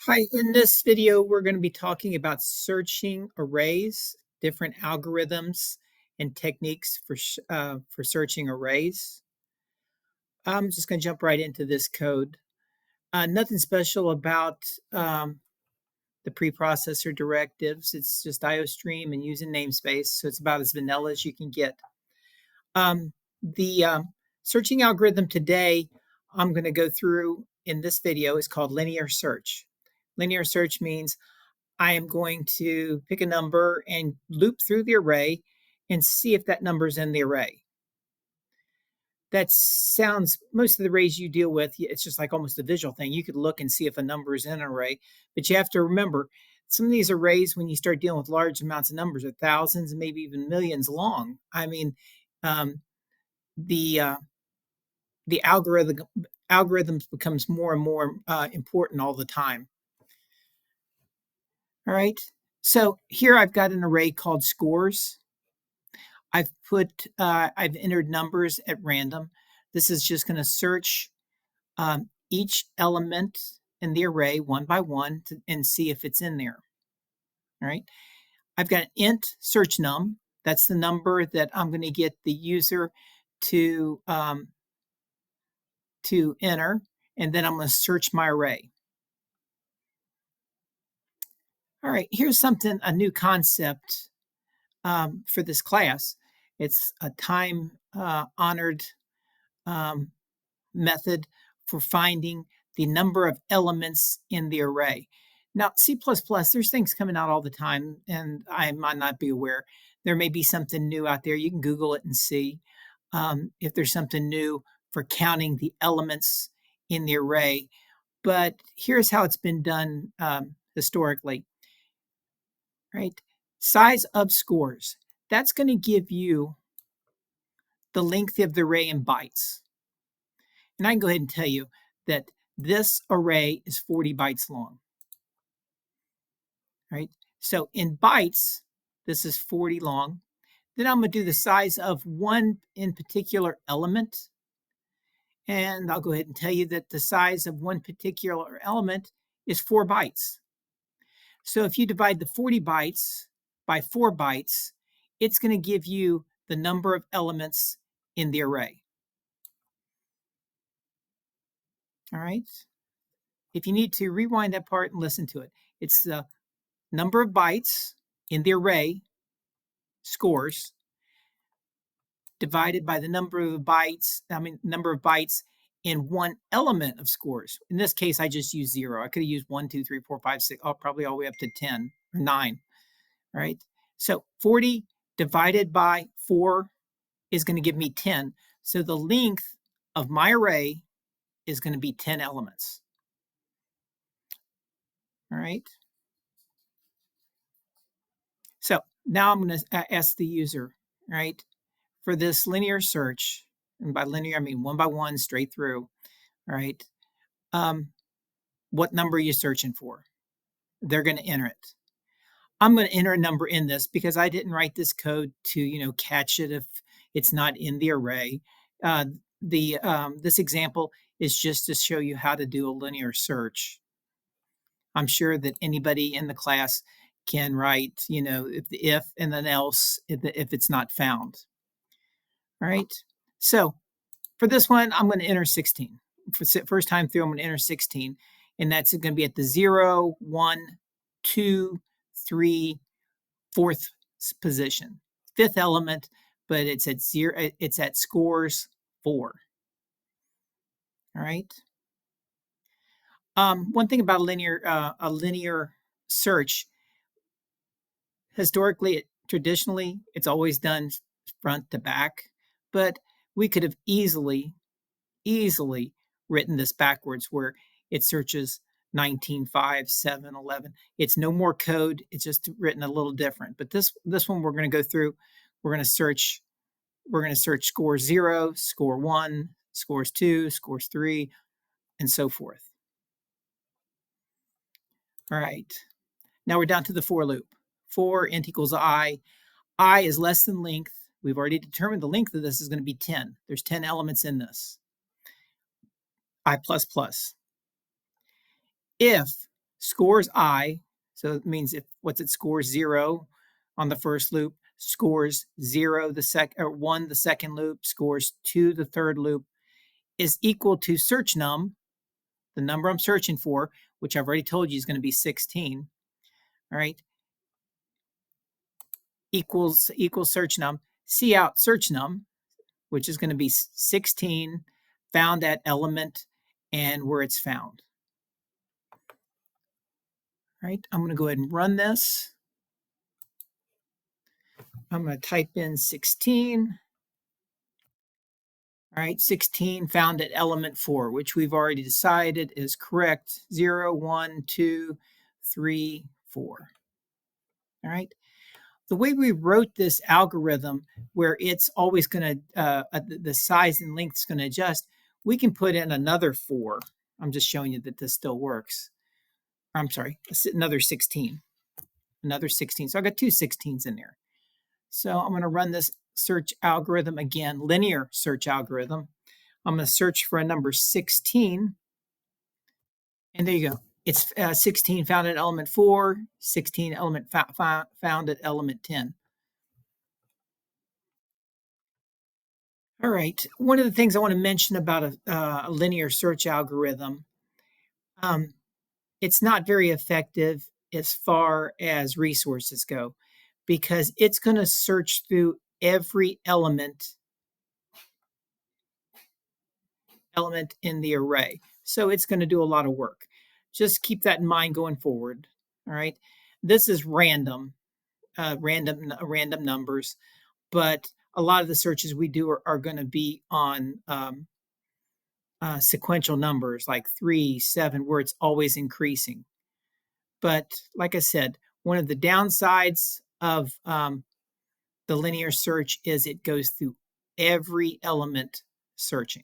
Hi, in this video, we're going to be talking about searching arrays, different algorithms and techniques for searching arrays. I'm just going to jump right into this code. Nothing special about the preprocessor directives. It's just IOStream and using namespace, so it's about as vanilla as you can get. The searching algorithm today I'm going to go through in this video is called linear search. Linear search means I am going to pick a number and loop through the array and see if that number is in the array. That sounds, most of the arrays you deal with, it's just like almost a visual thing. You could look and see if a number is in an array, but you have to remember some of these arrays, when you start dealing with large amounts of numbers, are thousands and maybe even millions long. I mean, um, the uh, the algorithms becomes more and more important all the time. All right. So here I've got an array called scores. I've entered numbers at random. This is just going to search each element in the array one by one and see if it's in there. All right. I've got an int search num. That's the number that I'm going to get the user to enter, and then I'm going to search my array. All right. Here's a new concept for this class. It's a time honored um, method for finding the number of elements in the array. Now, C++, there's things coming out all the time, and I might not be aware. There may be something new out there. You can Google it and see if there's something new for counting the elements in the array. But here's how it's been done historically, right? Size of scores. That's going to give you the length of the array in bytes. And I can go ahead and tell you that this array is 40 bytes long, right? So in bytes, this is 40 long. Then I'm going to do the size of one in particular element. And I'll go ahead and tell you that the size of one particular element is 4 bytes. So if you divide the 40 bytes by 4 bytes, it's going to give you the number of elements in the array. All right. If you need to rewind that part and listen to it, it's the number of bytes in the array, scores, divided by the number of bytes in one element of scores. In this case, I just used 0. I could have used 1, 2, 3, 4, 5, 6, probably all the way up to 10 or 9, right? So 40 divided by 4 is going to give me 10. So the length of my array is going to be 10 elements. All right. So now I'm going to ask the user, right, for this linear search, and by linear, I mean one by one, straight through, all right, what number are you searching for? They're going to enter it. I'm going to enter a number in this because I didn't write this code to, catch it if it's not in the array. This example is just to show you how to do a linear search. I'm sure that anybody in the class can write, if and then else if it's not found. All right. So for this one, I'm going to enter 16. For first time through, I'm going to enter 16. And that's going to be at the 0, 1, 2, 3, fourth position. Fifth element, but it's at 0, it's at scores 4. All right. One thing about a linear search, historically, traditionally, it's always done front to back, but we could have easily written this backwards where it searches 19, 5, 7, 11. It's no more code. It's just written a little different. But this one we're going to go through. We're going to search score 0, score 1, scores 2, scores 3, and so forth. All right. Now we're down to the for loop. For int equals I. I is less than length. We've already determined the length of this is going to be 10. There's 10 elements in this. I plus plus. If scores I, so it means if what's it scores 0 on the first loop, scores 0 the second or 1 the second loop, scores 2 the third loop, is equal to search num, the number I'm searching for, which I've already told you is going to be 16. All right, equals search num, cout search num, which is going to be 16 found at element and where it's found. All right, I'm going to go ahead and run this. I'm going to type in 16. All right, 16 found at element 4, which we've already decided is correct. 0, 1, 2, 3, 4. All right. The way we wrote this algorithm, where it's always going to, the size and length is going to adjust, we can put in another 4. I'm just showing you that this still works. I'm sorry, another 16. Another 16. So I got two 16s in there. So I'm going to run this search algorithm again, linear search algorithm. I'm going to search for a number 16. And there you go. It's 16 found at element 4, 16 found at element 10. All right. One of the things I want to mention about a linear search algorithm, it's not very effective as far as resources go because it's going to search through every element in the array. So it's going to do a lot of work. Just keep that in mind going forward. All right. This is random numbers, but a lot of the searches we do are going to be on sequential numbers like 3, 7, where it's always increasing. But like I said, one of the downsides of the linear search is it goes through every element searching.